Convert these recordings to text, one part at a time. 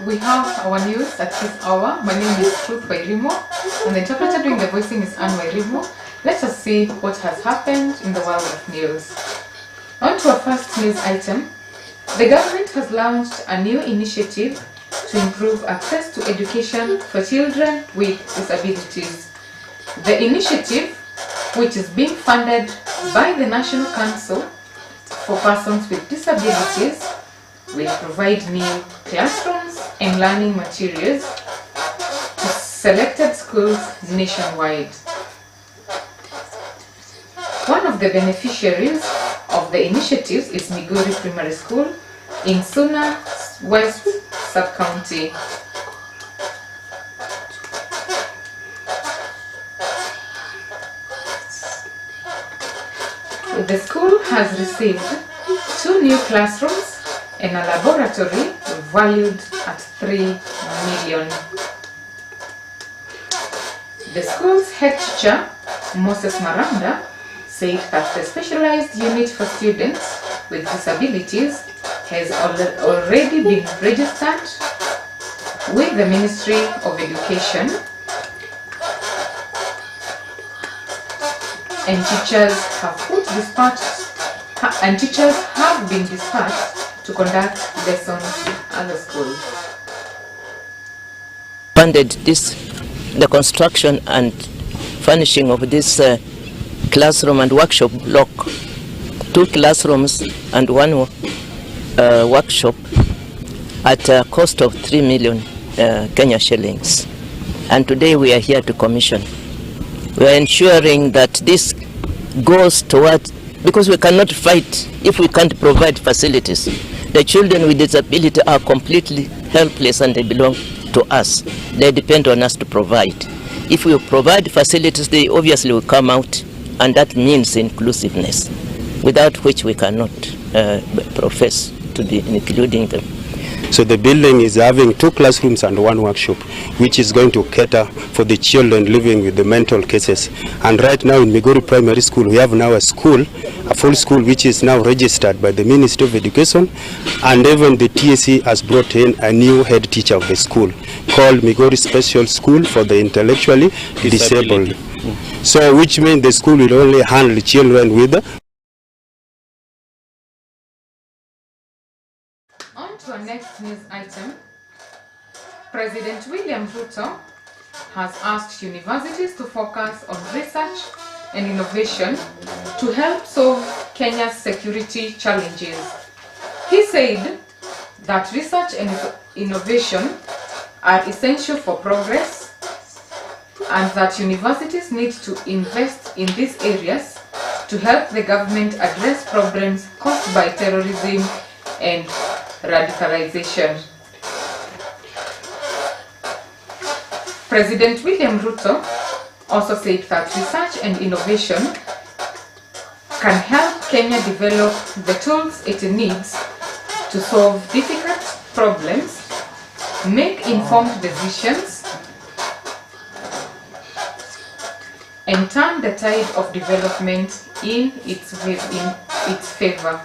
we have our news at this hour. My name is Ruth Wairimu, and the interpreter doing the voicing is Wairimu. Let us see what has happened in the world of news. On to our first news item. The government has launched a new initiative to improve access to education for children with disabilities. The initiative, which is being funded by the National Council for Persons with Disabilities, will provide new classrooms and learning materials to selected schools nationwide. One of the beneficiaries of the initiatives is Migori Primary School in Suna West Sub-County. The school has received 2 new classrooms and a laboratory valued at 3 million. The school's head teacher, Moses Maranda, said that the specialized unit for students with disabilities has already been registered with the Ministry of Education, and teachers have been dispatched to conduct lessons at the school. Funded the construction and furnishing of this classroom and workshop block, 2 classrooms and 1 workshop at a cost of 3 million Kenya shillings. And today we are here to commission. We are ensuring that this goes towards, because we cannot fight if we can't provide facilities. The children with disability are completely helpless and they belong to us. They depend on us to provide. If we provide facilities, they obviously will come out, and that means inclusiveness, without which we cannot profess to be including them. So the building is having 2 classrooms and 1 workshop, which is going to cater for the children living with the mental cases. And right now in Migori Primary School, we have now a full school, which is now registered by the Ministry of Education, and even the TSC has brought in a new head teacher of the school called Migori Special School for the Intellectually Disabled. So which means the school will only handle children with. On to our next news item. President William Ruto has asked universities to focus on research and innovation to help solve Kenya's security challenges. He said that research and innovation are essential for progress, and that universities need to invest in these areas to help the government address problems caused by terrorism and radicalization. President William Ruto also said that research and innovation can help Kenya develop the tools it needs to solve difficult problems, make informed decisions, and turn the tide of development in its favor.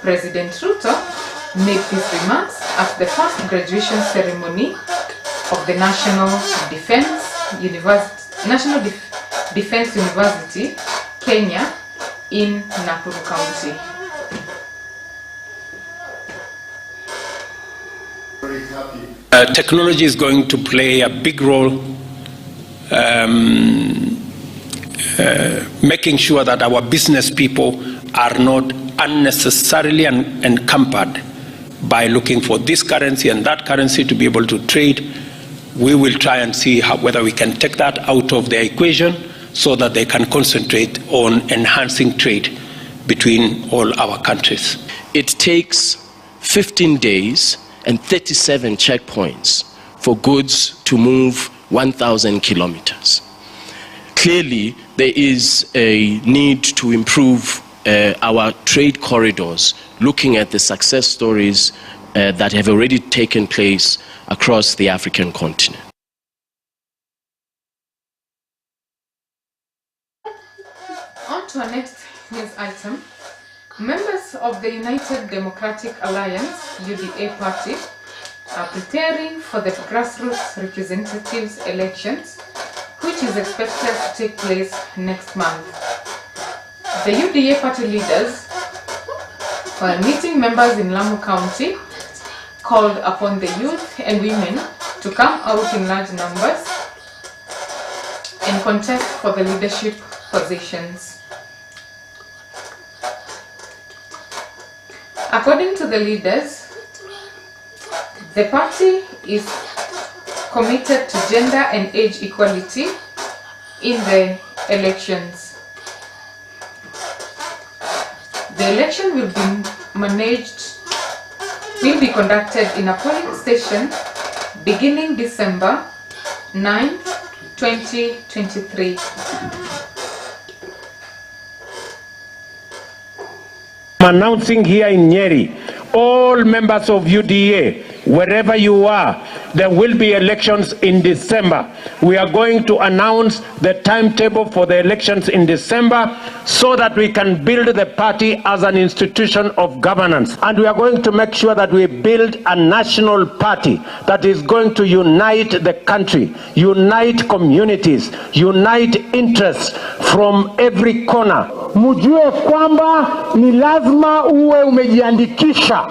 President Ruto made these remarks at the first graduation ceremony of the National Defense University, Kenya, in Nakuru County. Technology is going to play a big role making sure that our business people are not unnecessarily encumbered by looking for this currency and that currency to be able to trade. We will try and see whether we can take that out of the equation so that they can concentrate on enhancing trade between all our countries. It takes 15 days and 37 checkpoints for goods to move 1,000 kilometers. Clearly, there is a need to improve our trade corridors, looking at the success stories that have already taken place across the African continent. On to our next news item. Members of the United Democratic Alliance, UDA party, are preparing for the grassroots representatives elections, which is expected to take place next month. The UDA party leaders, while meeting members in Lamu County, called upon the youth and women to come out in large numbers and contest for the leadership positions. According to the leaders, the party is committed to gender and age equality in the elections. The election will be conducted in a polling station beginning December 9, 2023. I'm announcing here in Nyeri, all members of UDA, wherever you are, there will be elections in December. We are going to announce the timetable for the elections in December so that we can build the party as an institution of governance. And we are going to make sure that we build a national party that is going to unite the country, unite communities, unite interests from every corner. Mujue kwamba ni lazima uwe umejiandikisha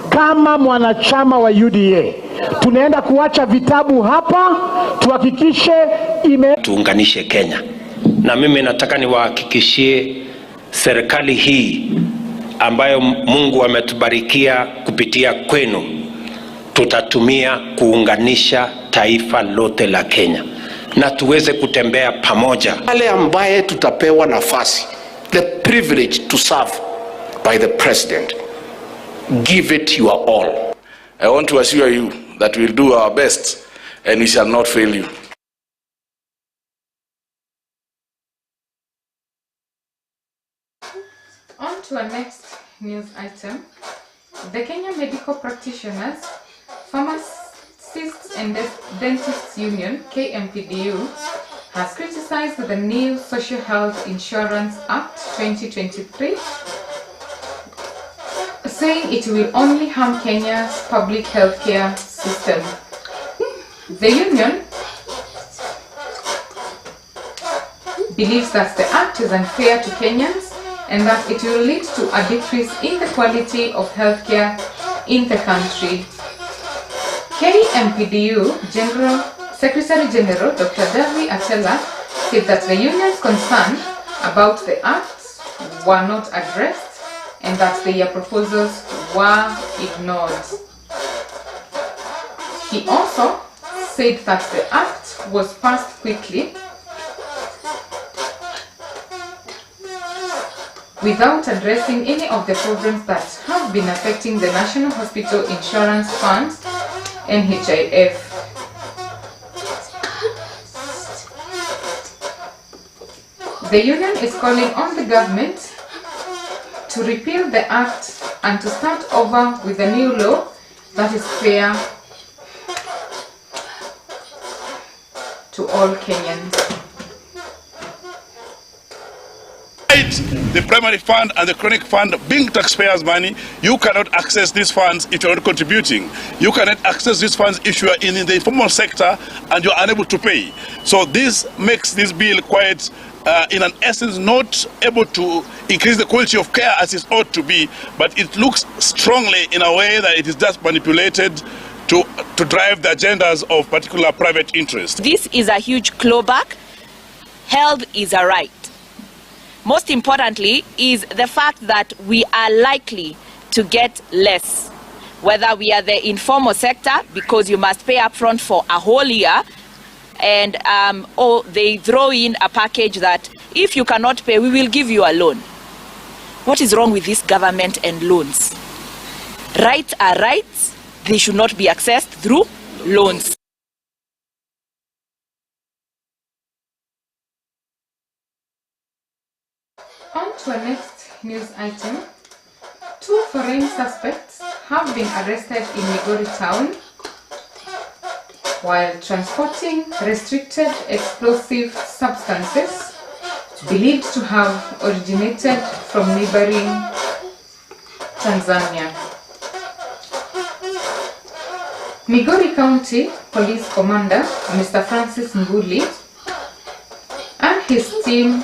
kama mwanachama wa UDA. Tunaenda kuacha vitabu hapa, tuhakikishe tuunganishe Kenya. Na mimi nataka niwahakikishie serikali hii ambayo Mungu ametubarikia kupitia kwenu, tutatumia kuunganisha taifa lote la Kenya na tuweze kutembea pamoja. Wale ambaye tutapewa nafasi, the privilege to serve by the president, give it your all. I want to assure you that we'll do our best and we shall not fail you. On to our next news item. The Kenya Medical Practitioners, Pharmacists and Dentists Union, KMPDU, has criticized the new Social Health Insurance Act 2023, saying it will only harm Kenya's public healthcare system. The union believes that the act is unfair to Kenyans and that it will lead to a decrease in the quality of healthcare in the country. KMPDU Secretary General Dr. Davi Atela said that the union's concern about the act were not addressed and that their proposals were ignored. He also said that the act was passed quickly without addressing any of the problems that have been affecting the National Hospital Insurance Fund, NHIF. The union is calling on the government to repeal the act and to start over with a new law that is fair to all Kenyans. The primary fund and the chronic fund being taxpayers' money, you cannot access these funds if you're not contributing. You cannot access these funds if you are in the informal sector and you're unable to pay. So this makes this bill quite, in an essence, not able to increase the quality of care as it ought to be, but it looks strongly in a way that it is just manipulated to drive the agendas of particular private interests. This is a huge clawback. Health is a right. Most importantly is the fact that we are likely to get less, whether we are the informal sector, because you must pay upfront for a whole year, and or they throw in a package that if you cannot pay, we will give you a loan. What is wrong with this government and loans? Rights are rights. They should not be accessed through loans. On to our next news item. 2 foreign suspects have been arrested in Migori town while transporting restricted explosive substances believed to have originated from neighboring Tanzania. Migori County Police Commander Mr. Francis Nguli and his team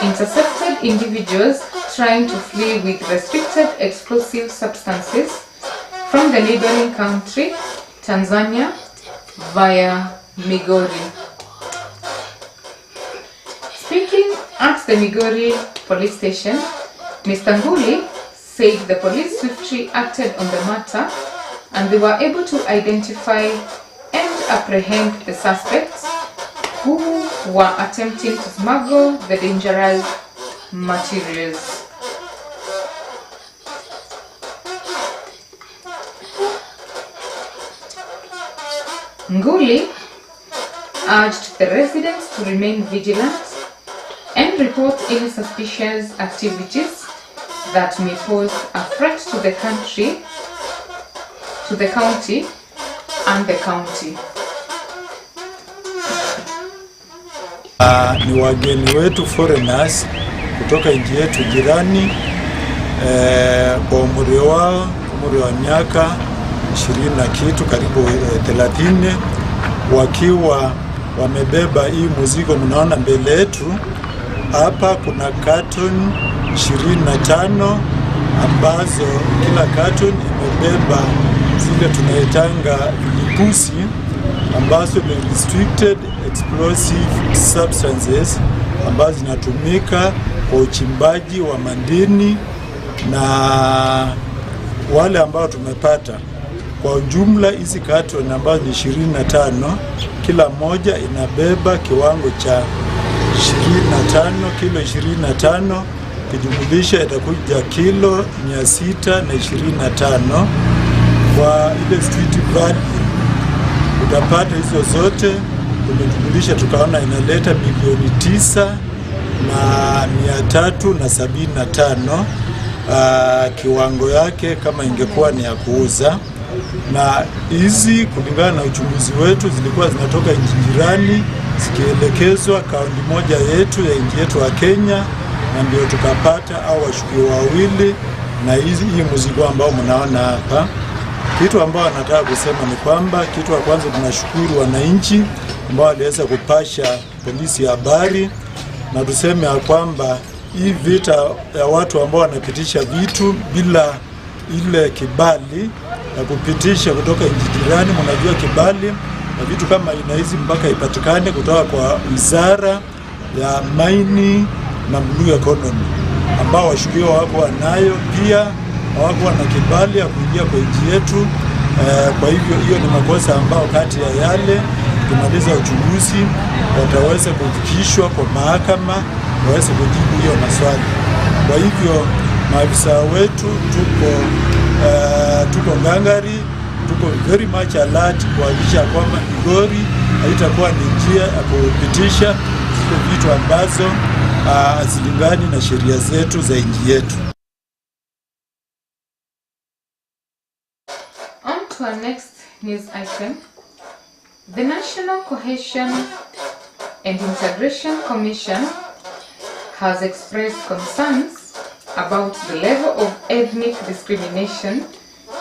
intercepted individuals trying to flee with restricted explosive substances from the neighboring country, Tanzania, via Migori. Speaking at the Migori police station, Mr. Nguli said the police swiftly acted on the matter and they were able to identify and apprehend the suspects who were attempting to smuggle the dangerous materials. Nguli urged the residents to remain vigilant and report any suspicious activities that may pose a threat to the country, to the county, and the county. Ni wageni wetu foreigners kutoka nchi yetu jirani kwa umri wa miaka 20 na kitu karibu 30 wakiwa wamebeba hii mzigo mnaona mbele yetu. Hapa kuna carton 25 ambazo kila carton imebeba zile tunaitanga vilipusi ambazo ni restricted explosive substances ambazo zinatumika kwa uchimbaji wa madini na wale ambao tumepata. Kwa ujumla hizi carton ambazo ni 25 kila moja inabeba kiwango cha 25 kilo 25 kijumlisha itakuja kilo 625. Kwa ile street value utapata hizo zote tumejumlisha tukaona inaleta milioni 9,375 kiwango yake kama ingekuwa ni ya kuuza. Na hizi kulingana na uchunguzi wetu zilikuwa zinatoka nchi jirani zikielekezwa kaunti moja yetu ya nchi yetu wa Kenya, na ndio tukapata au washukiwa wawili na hii mzigo ambao mnaona hapa. Kitu ambao nataka kusema ni kwamba kitu wa kwanza tunashukuru wananchi ambao waliweza kupasha polisi habari, na tuseme ya kwamba hii vita ya watu ambao wanapitisha vitu bila ile kibali na kupitisha kutoka nchi jirani, mnajua kibali na vitu kama ina hizi mpaka ipatikane kutoka kwa wizara ya maini na blue economy ambao washukiwa wako wanayo, pia hawakuwa na kibali ya kuingia kwa nchi yetu. Kwa hivyo hiyo ni makosa ambao kati ya yale kumaliza uchunguzi wataweza kufikishwa kwa mahakama waweze kujibu hiyo maswali. Kwa hivyo maafisa wetu tuko ngangari, tuko very much alert kuhakikisha kwamba Migori haitakuwa ni njia ya kupitisha vitu ambazo hazilingani na sheria zetu za nchi yetu. On to our next news item. The National Cohesion and Integration Commission has expressed concerns about the level of ethnic discrimination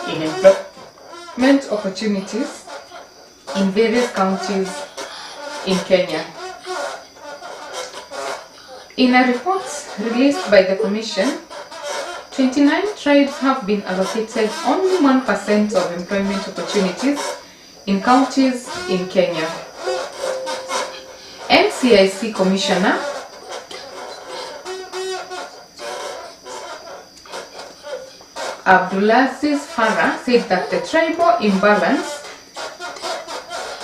in employment opportunities in various counties in Kenya. In a report released by the Commission, 29 tribes have been allocated only 1% of employment opportunities in counties in Kenya. NCIC Commissioner Abdulaziz Farah said that the tribal imbalance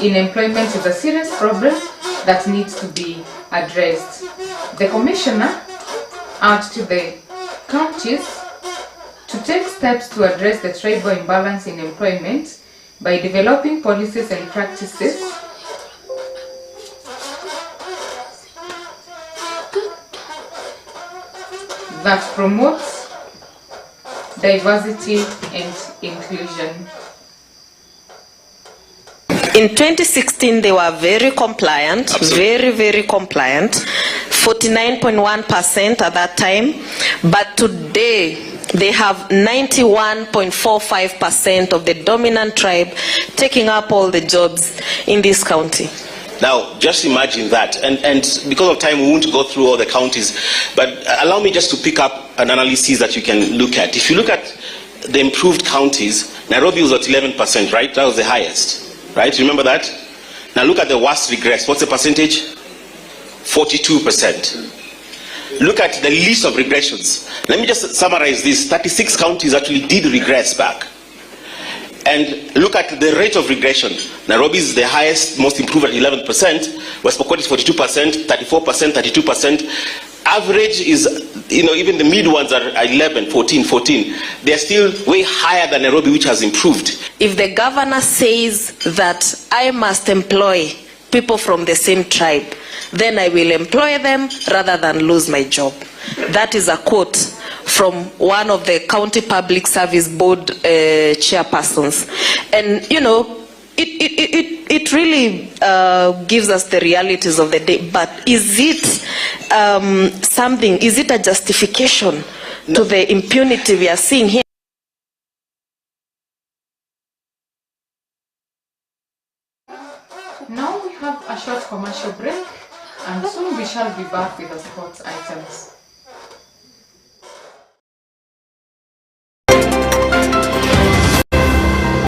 in employment is a serious problem that needs to be addressed. The Commissioner urged the counties to take steps to address the tribal imbalance in employment by developing policies and practices that promote diversity and inclusion. In 2016, they were very compliant, very compliant, 49.1% at that time. But today, They have 91.45% of the dominant tribe taking up all the jobs in this county. Now, just imagine that, and because of time, we won't go through all the counties, but allow me just to pick up an analysis that you can look at. If you look at the improved counties, Nairobi was at 11%, right? That was the highest, right? Remember that? Now look at the worst regress. What's the percentage? 42%. Look at the list of regressions. Let me just summarize this. 36 counties actually did regress back. And look at the rate of regression. Nairobi is the highest, most improved at 11%. West Pokot is 42%, 34%, 32%. Average is, even the mid ones are 11, 14, 14. They're still way higher than Nairobi, which has improved. If the governor says that I must employ people from the same tribe, then I will employ them rather than lose my job. That is a quote from one of the County Public Service Board chairpersons. And, it really gives us the realities of the day. But is it is it a justification to the impunity we are seeing here? Now we have a short commercial break, and soon we shall be back with the sports items.